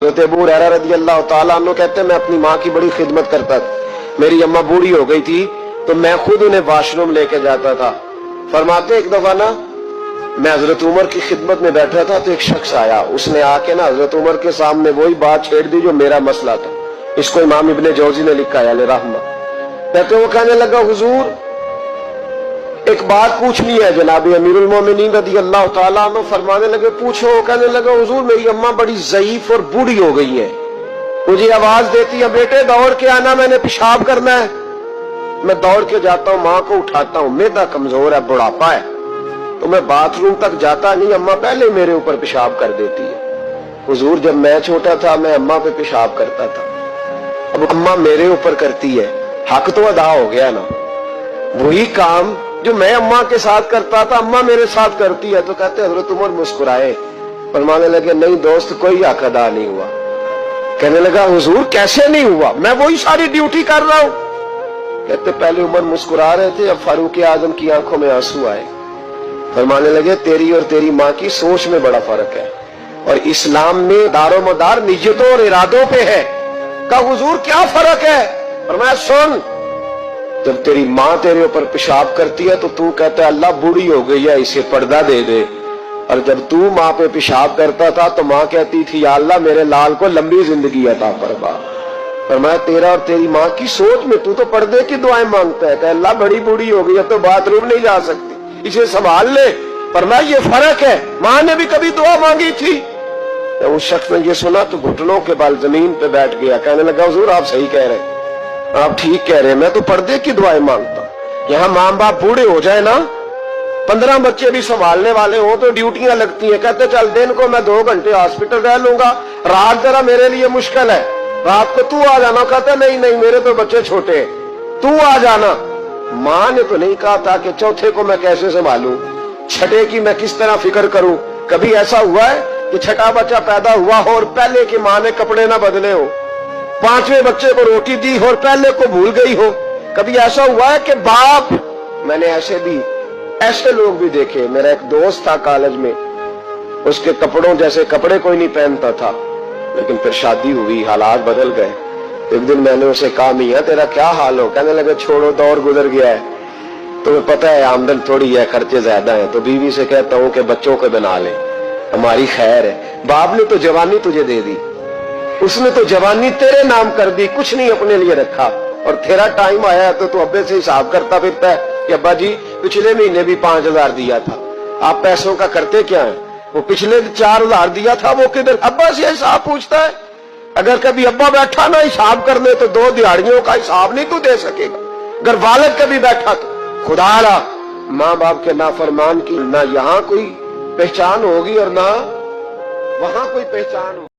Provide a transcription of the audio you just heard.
अबू हुरैरा रज़ी अल्लाह ताला अन्हु कहते हैं मैं अपनी माँ की बड़ी खिदमत करता था। मेरी अम्मा बूढ़ी हो गई थी तो मैं खुद उन्हें वॉशरूम लेके जाता था। फरमाते एक दफा ना मैं हजरत उमर की खिदमत में बैठा था तो एक शख्स आया, उसने आके ना हजरत उमर के सामने वही बात छेड़ दी जो मेरा मसला था। इसको इमाम इब्ने जौजी ने लिखा है अलैहि रहमा। कहते वो कहने लगा हुजूर एक बात पूछनी है जनाब अमीरुल मोमिनीन रज़ी अल्लाह ताला अन्हु। फरमाने लगे पूछो। कहने लगा हुजूर मेरी अम्मा बड़ी ज़ईफ और बूढ़ी हो गई है, मुझे आवाज देती है बेटे दौड़ के आना, मैंने पेशाब करना है। मैं दौड़ के जाता हूँ, माँ को उठाता हूँ, मेदा कमजोर है, बुढ़ापा है, तो मैं बाथरूम तक जाता नहीं, अम्मा पहले मेरे ऊपर पेशाब कर देती है। हुजूर जब मैं छोटा था मैं अम्मा पे पेशाब करता था, अब अम्मा मेरे ऊपर करती है, हक तो अदा हो गया ना। वही काम जो मैं अम्मा के साथ करता था अम्मा मेरे साथ करती है। तो कहते हजरत उमर मुस्कुराए, फरमाने लगे नहीं दोस्त कोई हक अदा नहीं हुआ। कहने लगा हुजूर कैसे नहीं हुआ, मैं वही सारी ड्यूटी कर रहा हूं। कहते पहले उमर मुस्कुरा रहे थे, अब फारूक आजम की आंखों में आंसू आए। फरमाने लगे तेरी और तेरी माँ की सोच में बड़ा फर्क है, और इस्लाम में दारो मदार नियतों और इरादों पे है। कहा हुजूर क्या फर्क है? फरमाया सुन, जब तेरी माँ तेरे ऊपर पेशाब करती है तो तू कहता है अल्लाह बूढ़ी हो गई है इसे पर्दा दे दे, और जब तू माँ पे पेशाब करता था तो माँ कहती थी या अल्लाह मेरे लाल को लंबी जिंदगी अता फरमा। फरमाया तेरा और तेरी माँ की सोच में तू तो पर्दे की दुआएं मांगता है, अल्लाह बड़ी बूढ़ी हो गई है तो बाथरूम नहीं जा सकती, इसे संभाल ले। फरमाया ये फर्क है, माँ ने भी कभी दुआ मांगी थी। तो उस शख्स ने ये सुना तो घुटनों के बल जमीन पे बैठ गया। कहने लगा हुजूर आप सही कह रहे हैं, आप ठीक कह रहे हैं, मैं तो पर्दे की दुआएं मांगता हूं। यहाँ माँ बाप बूढ़े हो जाए ना, 15 बच्चे भी संभालने वाले हो तो ड्यूटियां लगती हैं। कहते चल दिन को मैं 2 घंटे हॉस्पिटल रह लूंगा, रात जरा मेरे लिए मुश्किल है, रात को तू आ जाना। कहता नहीं नहीं मेरे तो बच्चे छोटे हैं, तू आ जाना। माँ ने तो नहीं कहा था कि चौथे को मैं कैसे संभालूं, छठे की मैं किस तरह फिक्र करूं। कभी ऐसा हुआ है कि छठा बच्चा पैदा हुआ हो और पहले की माँ ने कपड़े ना बदले हो, 5वें बच्चे को रोटी दी हो और पहले को भूल गई हो। कभी ऐसा हुआ है कि बाप, मैंने ऐसे लोग भी देखे। मेरा एक दोस्त था कॉलेज में, उसके कपड़ों जैसे कपड़े कोई नहीं पहनता था, लेकिन फिर शादी हुई, हालात बदल गए। एक दिन मैंने उसे कहा मियां तेरा क्या हाल हो? कहने लगे छोड़ो दौर गुजर गया है, तुम्हें पता है आमदन थोड़ी है, खर्चे ज्यादा है, तो बीवी से कहता हूँ कि बच्चों को बना ले, हमारी खैर है। बाप ने तो जवानी तुझे दे दी, उसने तो जवानी तेरे नाम कर दी, कुछ नहीं अपने लिए रखा, और तेरा टाइम आया तो तू अब्बे से हिसाब करता फिरता है कि अब्बा जी पिछले महीने भी 5000 दिया था, आप पैसों का करते क्या है? वो पिछले 4000 दिया था वो किधर? अब्बा से हिसाब पूछता है। अगर कभी अब्बा बैठा ना हिसाब करने तो 2 दिहाड़ियों का हिसाब नहीं तू दे सकेगा। अगर वालिद कभी बैठा तो खुदा माँ बाप के नाफरमान की ना यहाँ कोई पहचान होगी और ना वहां कोई पहचान होगी।